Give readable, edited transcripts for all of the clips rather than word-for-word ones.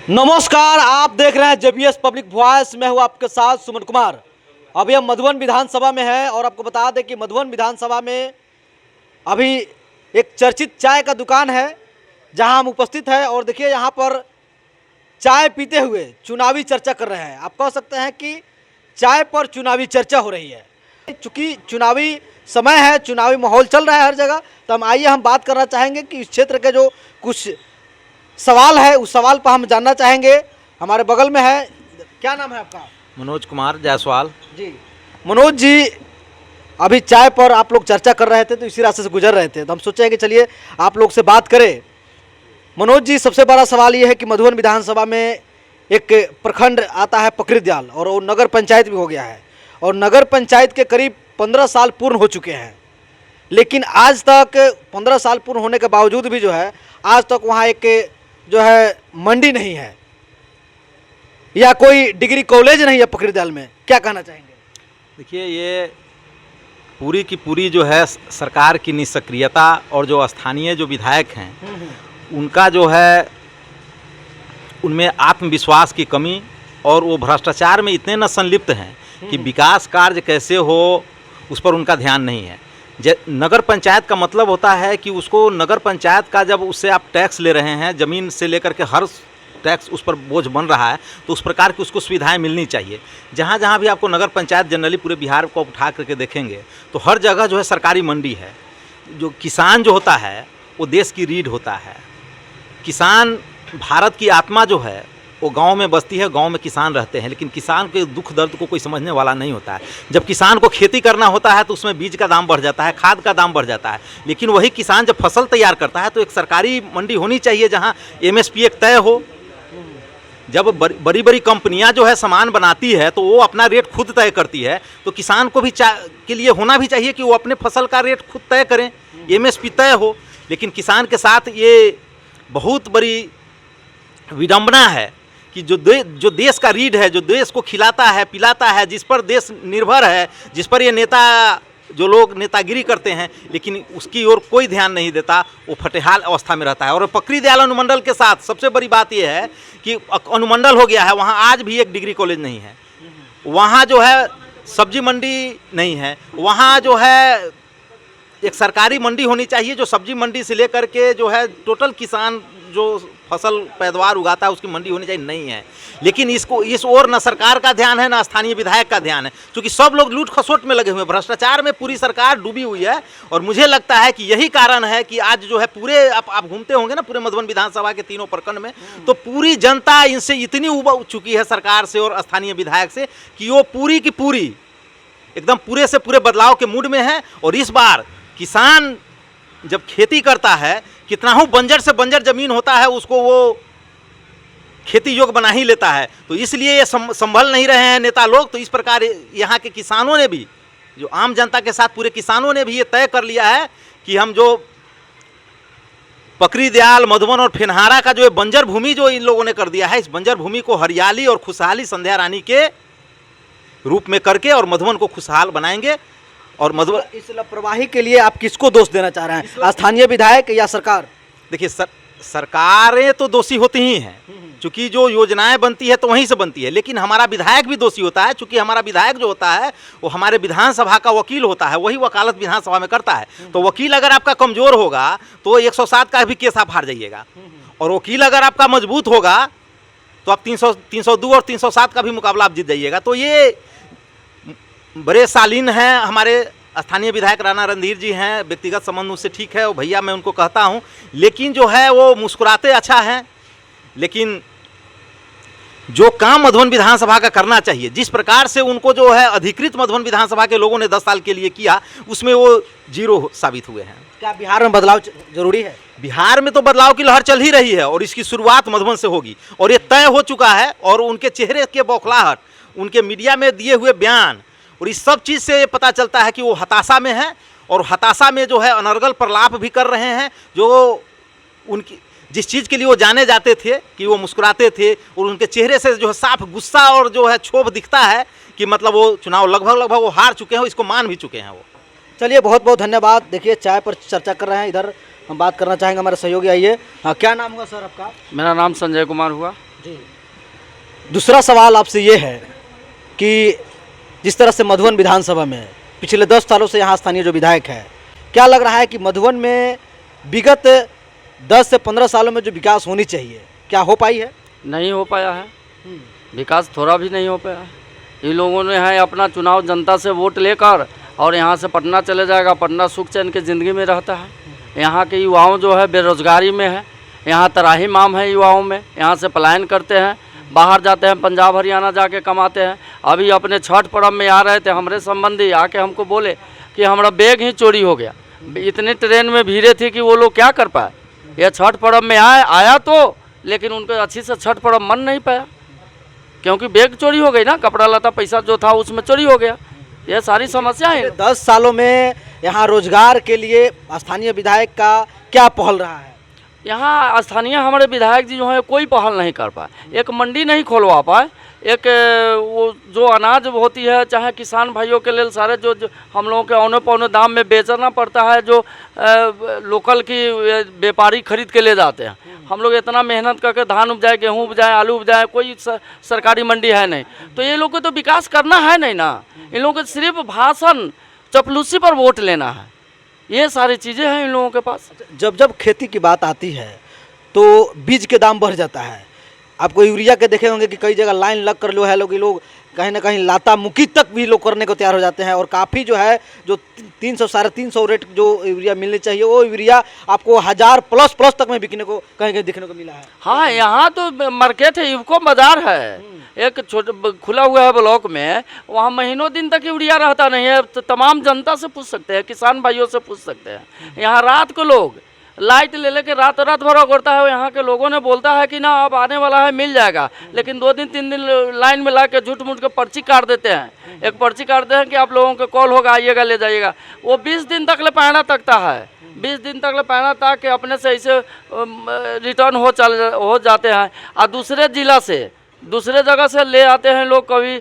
नमस्कार, आप देख रहे हैं जेबीएस पब्लिक वॉइस। मैं हूं आपके साथ सुमन कुमार। अभी हम मधुबन विधानसभा में हैं और आपको बता दें कि मधुबन विधानसभा में अभी एक चर्चित चाय का दुकान है जहां हम उपस्थित हैं और देखिए यहां पर चाय पीते हुए चुनावी चर्चा कर रहे हैं। आप कह सकते हैं कि चाय पर चुनावी चर्चा हो रही है। चूँकि चुनावी समय है, चुनावी माहौल चल रहा है हर जगह, तो हम बात करना चाहेंगे कि इस क्षेत्र के जो कुछ सवाल है उस सवाल पर हम जानना चाहेंगे। हमारे बगल में है, क्या नाम है आपका? मनोज कुमार जायसवाल जी। मनोज जी, अभी चाय पर आप लोग चर्चा कर रहे थे तो इसी रास्ते से गुजर रहे थे, तो हम सोचे कि चलिए आप लोग से बात करें। मनोज जी, सबसे बड़ा सवाल ये है कि मधुबन विधानसभा में एक प्रखंड आता है पकरीदयाल और वो नगर पंचायत भी हो गया है और नगर पंचायत के करीब 15 साल पूर्ण हो चुके हैं, लेकिन आज तक 15 साल पूर्ण होने के बावजूद भी जो है आज तक वहाँ एक जो है मंडी नहीं है या कोई डिग्री कॉलेज नहीं है पकरीदयाल में। क्या कहना चाहेंगे? देखिए, ये पूरी की पूरी जो है सरकार की निष्क्रियता और जो स्थानीय जो विधायक हैं उनका जो है उनमें आत्मविश्वास की कमी और वो भ्रष्टाचार में इतने न संलिप्त हैं कि विकास कार्य कैसे हो उस पर उनका ध्यान नहीं है। नगर पंचायत का मतलब होता है कि उसको नगर पंचायत का जब उससे आप टैक्स ले रहे हैं, ज़मीन से लेकर के हर टैक्स उस पर बोझ बन रहा है, तो उस प्रकार की उसको सुविधाएं मिलनी चाहिए। जहाँ जहाँ भी आपको नगर पंचायत जनरली पूरे बिहार को उठा करके देखेंगे तो हर जगह जो है सरकारी मंडी है। जो किसान जो होता है वो देश की रीढ़ होता है। किसान भारत की आत्मा जो है वो गांव में बसती है, गांव में किसान रहते हैं, लेकिन किसान के दुख दर्द को कोई समझने वाला नहीं होता है। जब किसान को खेती करना होता है तो उसमें बीज का दाम बढ़ जाता है, खाद का दाम बढ़ जाता है, लेकिन वही किसान जब फसल तैयार करता है तो एक सरकारी मंडी होनी चाहिए जहां एमएसपी एक तय हो। जब बड़ी बड़ी कंपनियां जो है सामान बनाती है तो वो अपना रेट खुद तय करती है, तो किसान को भी के लिए होना भी चाहिए कि वो अपने फसल का रेट खुद तय करें, एमएसपी तय हो। लेकिन किसान के साथ ये बहुत बड़ी विडंबना है कि जो देश का रीढ़ है, जो देश को खिलाता है पिलाता है, जिस पर देश निर्भर है, जिस पर ये नेता जो लोग नेतागिरी करते हैं, लेकिन उसकी ओर कोई ध्यान नहीं देता, वो फटेहाल अवस्था में रहता है। और पकरीदयाल अनुमंडल के साथ सबसे बड़ी बात यह है कि अनुमंडल हो गया है, वहाँ आज भी एक डिग्री कॉलेज नहीं है, वहाँ जो है सब्जी मंडी नहीं है, वहाँ जो है एक सरकारी मंडी होनी चाहिए जो सब्जी मंडी से लेकर के जो है टोटल किसान जो फसल पैदावार उगाता है उसकी मंडी होनी चाहिए, नहीं है। लेकिन इसको इस ओर न सरकार का ध्यान है, न स्थानीय विधायक का ध्यान है, क्योंकि सब लोग लूट खसोट में लगे हुए हैं, भ्रष्टाचार में पूरी सरकार डूबी हुई है। और मुझे लगता है कि यही कारण है कि आज जो है पूरे आप घूमते होंगे ना पूरे मधुबन विधानसभा के तीनों प्रखंड में, तो पूरी जनता इनसे इतनी उब चुकी है सरकार से और स्थानीय विधायक से कि वो पूरी की पूरी एकदम पूरे से पूरे बदलाव के मूड में है। और इस बार किसान जब खेती करता है, कितना हो बंजर से बंजर जमीन होता है उसको वो खेती योग्य बना ही लेता है। तो इसलिए ये संभल नहीं रहे हैं नेता लोग। तो इस प्रकार यहाँ के किसानों ने भी, जो आम जनता के साथ पूरे किसानों ने भी ये तय कर लिया है कि हम जो पकरीदयाल, मधुबन और फेनहारा का जो ये बंजर भूमि जो इन लोगों ने कर दिया है, इस बंजर भूमि को हरियाली और खुशहाली संध्या रानी के रूप में करके और मधुबन को खुशहाल बनाएंगे। और मधुबन इस लापरवाही के लिए आप किसको दोष देना चाह रहे हैं, स्थानीय विधायक या सरकार? देखिए, सरकारें तो दोषी होती ही हैं, क्योंकि जो योजनाएं बनती है तो वहीं से बनती है, लेकिन हमारा विधायक भी दोषी होता है, क्योंकि हमारा विधायक जो होता है वो हमारे विधानसभा का वकील होता है, वही वकालत विधानसभा में करता है। तो वकील अगर आपका कमज़ोर होगा तो 107 का भी केस आप हार जाइएगा, और वकील अगर आपका मजबूत होगा तो आप 302 और 307 का भी मुकाबला आप जीत जाइएगा। तो ये बड़े शालीन हैं हमारे स्थानीय विधायक राणा रणधीर जी हैं, व्यक्तिगत संबंध उससे ठीक है, वो भैया मैं उनको कहता हूं, लेकिन जो है वो मुस्कुराते अच्छा हैं। लेकिन जो काम मधुबन विधानसभा का करना चाहिए, जिस प्रकार से उनको जो है अधिकृत मधुबन विधानसभा के लोगों ने 10 साल के लिए किया, उसमें वो जीरो साबित हुए हैं। क्या बिहार में बदलाव जरूरी है? बिहार में तो बदलाव की लहर चल ही रही है और इसकी शुरुआत मधुबन से होगी, और ये तय हो चुका है। और उनके चेहरे के बौखलाहट, उनके मीडिया में दिए हुए बयान और इस सब चीज़ से ये पता चलता है कि वो हताशा में है, और हताशा में जो है अनर्गल प्रलाप भी कर रहे हैं। जो उनकी जिस चीज़ के लिए वो जाने जाते थे कि वो मुस्कुराते थे, और उनके चेहरे से जो है साफ गुस्सा और जो है क्षोभ दिखता है कि मतलब वो चुनाव लगभग वो हार चुके हैं, इसको मान भी चुके हैं वो। चलिए, बहुत बहुत धन्यवाद। देखिए, चाय पर चर्चा कर रहे हैं, इधर हम बात करना चाहेंगे हमारे सहयोगी। आइए, हाँ, क्या नाम हुआ सर आपका? मेरा नाम संजय कुमार हुआ। जी। दूसरा सवाल आपसे ये है कि जिस तरह से मधुबन विधानसभा में पिछले 10 सालों से यहाँ स्थानीय जो विधायक है, क्या लग रहा है कि मधुबन में विगत 10 से 15 सालों में जो विकास होनी चाहिए, क्या हो पाई है? नहीं हो पाया है, विकास थोड़ा भी नहीं हो पाया है। ये लोगों ने है अपना चुनाव जनता से वोट लेकर और यहाँ से पटना चले जाएगा, पटना सुख चैन की ज़िंदगी में रहता है। यहाँ के युवाओं जो है बेरोजगारी में है, यहाँ तराही माम है युवाओं में, यहाँ से पलायन करते हैं, बाहर जाते हैं, पंजाब हरियाणा जाके कमाते हैं। अभी अपने छठ पर्व में आ रहे थे, हमारे संबंधी आके हमको बोले कि हमारा बैग ही चोरी हो गया। इतनी ट्रेन में भीड़े थी कि वो लोग क्या कर पाए। यह छठ पर्व में आया तो, लेकिन उनको अच्छी से छठ पर्व मन नहीं पाया, क्योंकि बैग चोरी हो गई ना, कपड़ा लता पैसा जो था उसमें चोरी हो गया। यह सारी समस्या है। 10 सालों में यहाँ रोजगार के लिए स्थानीय विधायक का क्या पहल रहा है? यहाँ स्थानीय हमारे विधायक जी जो है कोई पहल नहीं कर पाए, एक मंडी नहीं खोलवा पाए, एक वो जो अनाज होती है चाहे किसान भाइयों के लिए सारे जो हम लोगों के औने पौने दाम में बेचना पड़ता है, जो लोकल की व्यापारी खरीद के ले जाते हैं। हम लोग इतना मेहनत करके धान उपजाए, गेहूँ उपजाए, आलू उपजाए, कोई सरकारी मंडी है नहीं, तो ये लोग को तो विकास करना है नहीं ना। इन लोगों को सिर्फ भाषण चपलूसी पर वोट लेना है, ये सारी चीज़ें हैं इन लोगों के पास। जब खेती की बात आती है तो बीज के दाम बढ़ जाता है। आपको यूरिया के देखे होंगे कि कई जगह लाइन लग कर ये लोग कहीं ना कहीं लाता मुकी तक भी लोग करने को तैयार हो जाते हैं, और काफ़ी जो है जो 300 350 रेट जो यूरिया मिलनी चाहिए वो यूरिया आपको 1000 प्लस तक में बिकने को कहीं देखने को मिला है। हाँ, यहाँ तो मार्केट है, यूको बाजार है, एक छोटा खुला हुआ है ब्लॉक में, वहाँ महीनों दिन तक यूरिया रहता नहीं है। तो तमाम जनता से पूछ सकते हैं, किसान भाइयों से पूछ सकते हैं। यहाँ रात को लोग लाइट ले लेके रात भर उगड़ता है। यहाँ के लोगों ने बोलता है कि ना अब आने वाला है मिल जाएगा, लेकिन 2 दिन 3 दिन लाइन में ला के झूठ मूठ के पर्ची काट देते हैं। एक पर्ची काटते हैं कि आप लोगों के कॉल होगा, आइएगा ले जाइएगा। वो 20 दिन तक ले पैना तकता है, 20 दिन तक ले पैना तक के अपने से ऐसे रिटर्न हो जाते हैं। और दूसरे ज़िला से दूसरे जगह से ले आते हैं लोग, कभी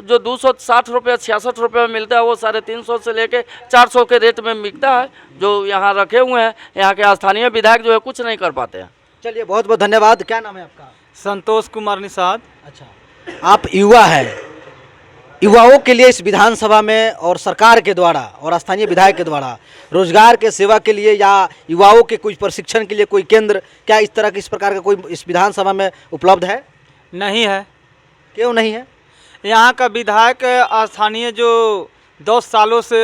जो 260 रुपये 66 रुपये में मिलता है वो 350 से लेके 400 के रेट में बिकता है। जो यहाँ रखे हुए हैं यहाँ के स्थानीय विधायक जो है कुछ नहीं कर पाते हैं। चलिए, बहुत बहुत धन्यवाद। क्या नाम है आपका? संतोष कुमार निषाद। अच्छा, आप युवा हैं, युवाओं के लिए इस विधानसभा में और सरकार के द्वारा और स्थानीय विधायक के द्वारा रोजगार के सेवा के लिए या युवाओं के कुछ प्रशिक्षण के लिए कोई केंद्र क्या इस प्रकार का कोई इस विधानसभा में उपलब्ध है? नहीं है। क्यों नहीं है? यहाँ का विधायक स्थानीय जो 10 सालों से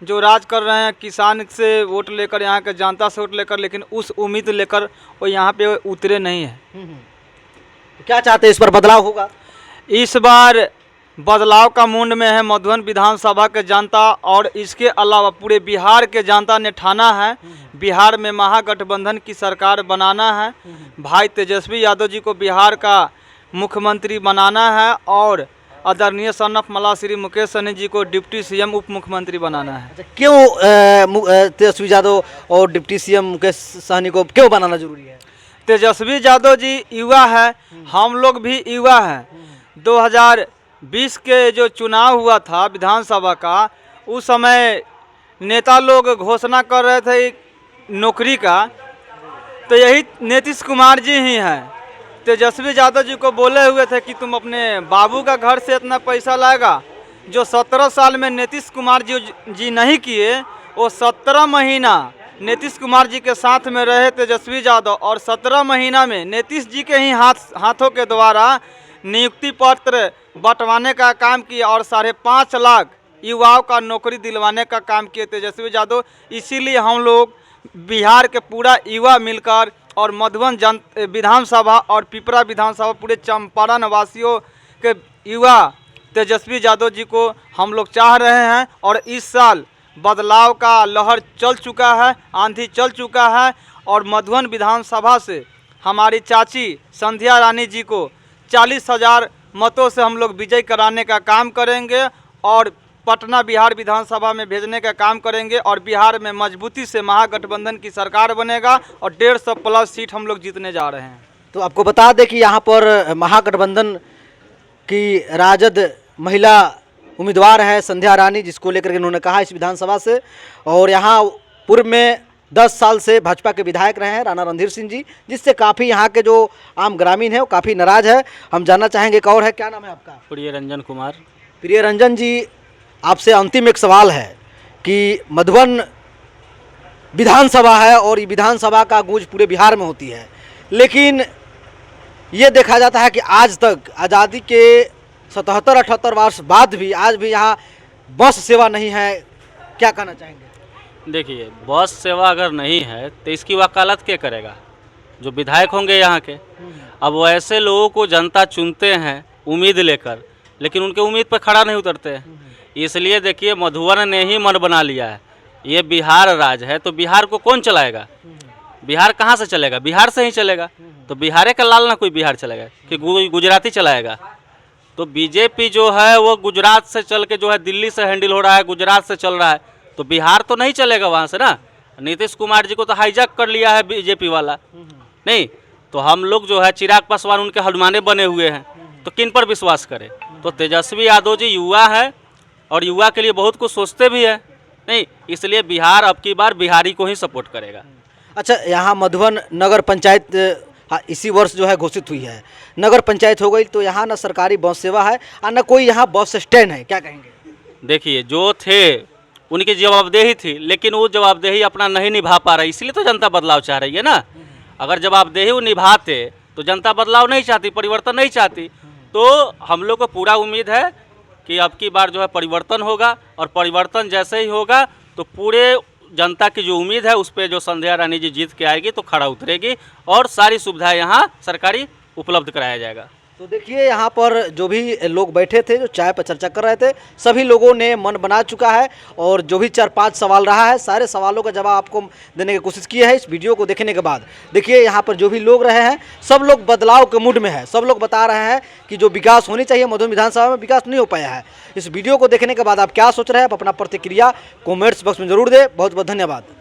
जो राज कर रहे हैं, किसान से वोट लेकर, यहाँ के जनता से वोट लेकर, लेकिन उस उम्मीद लेकर वो यहाँ पे उतरे नहीं हैं। क्या चाहते हैं, इस पर बदलाव होगा? इस बार बदलाव का मूड में है मधुबन विधानसभा के जनता, और इसके अलावा पूरे बिहार के जनता ने ठाना है बिहार में महागठबंधन की सरकार बनाना है। भाई तेजस्वी यादव जी को बिहार का मुख्यमंत्री बनाना है, और आदरणीय सन ऑफ मला श्री मुकेश सहनी जी को डिप्टी सीएम उप मुख्यमंत्री बनाना है। क्यों तेजस्वी यादव और डिप्टी सीएम मुकेश सहनी को क्यों बनाना जरूरी है? तेजस्वी यादव जी युवा है, हम लोग भी युवा हैं। 2020 के जो चुनाव हुआ था विधानसभा का, उस समय नेता लोग घोषणा कर रहे थे नौकरी का, तो यही नीतीश कुमार जी ही हैं। तेजस्वी यादव जी को बोले हुए थे कि तुम अपने बाबू का घर से इतना पैसा लाएगा, जो 17 साल में नीतीश कुमार जी नहीं किए। वो 17 महीना नीतीश कुमार जी के साथ में रहे तेजस्वी यादव, और 17 महीना में नीतीश जी के ही हाथों के द्वारा नियुक्ति पत्र बंटवाने का काम किया, और 5.5 लाख युवाओं का नौकरी दिलवाने का काम किए तेजस्वी यादव। इसीलिए हम लोग बिहार के पूरा युवा मिलकर और मधुबन विधानसभा और पिपरा विधानसभा पूरे चंपारण वासियों के युवा तेजस्वी यादव जी को हम लोग चाह रहे हैं। और इस साल बदलाव का लहर चल चुका है, आंधी चल चुका है, और मधुबन विधानसभा से हमारी चाची संध्या रानी जी को 40,000 मतों से हम लोग विजय कराने का काम करेंगे, और पटना बिहार विधानसभा में भेजने का काम करेंगे, और बिहार में मजबूती से महागठबंधन की सरकार बनेगा, और 150 प्लस सीट हम लोग जीतने जा रहे हैं। तो आपको बता दें कि यहाँ पर महागठबंधन की राजद महिला उम्मीदवार है संध्या रानी, जिसको लेकर के उन्होंने कहा इस विधानसभा से। और यहाँ पूर्व में 10 साल से भाजपा के विधायक रहे हैं राणा रणधीर सिंह जी, जिससे काफ़ी यहाँ के जो आम ग्रामीण है वो काफ़ी नाराज है। हम जानना चाहेंगे, एक और है, क्या नाम है आपका? प्रिय रंजन कुमार। प्रिय रंजन जी, आपसे अंतिम एक सवाल है कि मधुबन विधानसभा है और ये विधानसभा का गूंज पूरे बिहार में होती है, लेकिन ये देखा जाता है कि आज तक आज़ादी के 77-78 वर्ष बाद भी आज भी यहाँ बस सेवा नहीं है। क्या कहना चाहेंगे? देखिए, बस सेवा अगर नहीं है तो इसकी वकालत क्या करेगा? जो विधायक होंगे यहाँ के। अब वो ऐसे लोगों को जनता चुनते हैं उम्मीद लेकर, लेकिन उनके उम्मीद पर खड़ा नहीं उतरते हैं। इसलिए देखिए, मधुबन ने ही मन बना लिया है ये बिहार राज्य है, तो बिहार को कौन चलाएगा? बिहार कहाँ से चलेगा? बिहार से ही चलेगा। तो बिहार का लाल ना कोई बिहार चलेगा कि गुजराती चलाएगा? तो बीजेपी जो है वो गुजरात से चल के जो है दिल्ली से हैंडल हो रहा है, गुजरात से चल रहा है, तो बिहार तो नहीं चलेगा वहाँ से ना। नीतीश कुमार जी को तो हाईजैक कर लिया है बीजेपी वाला। नहीं तो हम लोग जो है चिराग पासवान उनके हनुमाने बने हुए हैं, तो किन पर विश्वास करें? तो तेजस्वी यादव जी युवा है और युवा के लिए बहुत कुछ सोचते भी है। नहीं, इसलिए बिहार अब की बार बिहारी को ही सपोर्ट करेगा। अच्छा, यहाँ मधुबन नगर पंचायत इसी वर्ष जो है घोषित हुई है, नगर पंचायत हो गई, तो यहाँ ना सरकारी बस सेवा है और न कोई यहाँ बस स्टैंड है। क्या कहेंगे? देखिए, जो थे उनकी जवाबदेही थी, लेकिन वो जवाबदेही अपना नहीं निभा पा रही, इसलिए तो जनता बदलाव चाह रही है ना। अगर जवाबदेही वो निभाते तो जनता बदलाव नहीं चाहती, परिवर्तन नहीं चाहती। तो हम लोग को पूरा उम्मीद है कि अब की बार जो है परिवर्तन होगा, और परिवर्तन जैसे ही होगा तो पूरे जनता की जो उम्मीद है उस पर जो संध्या रानी जी जीत के आएगी तो खड़ा उतरेगी और सारी सुविधाएं यहाँ सरकारी उपलब्ध कराया जाएगा। तो देखिए, यहाँ पर जो भी लोग बैठे थे, जो चाय पर चर्चा कर रहे थे, सभी लोगों ने मन बना चुका है और जो भी 4-5 सवाल रहा है, सारे सवालों का जवाब आपको देने की कोशिश की है इस वीडियो को देखने के बाद। देखिए, यहाँ पर जो भी लोग रहे हैं, सब लोग बदलाव के मूड में है। सब लोग बता रहे हैं कि जो विकास होनी चाहिए मधुबन विधानसभा में, विकास नहीं हो पाया है। इस वीडियो को देखने के बाद आप क्या सोच रहे हैं? आप अपना प्रतिक्रिया कॉमेंट्स बॉक्स में जरूर दें। बहुत बहुत धन्यवाद।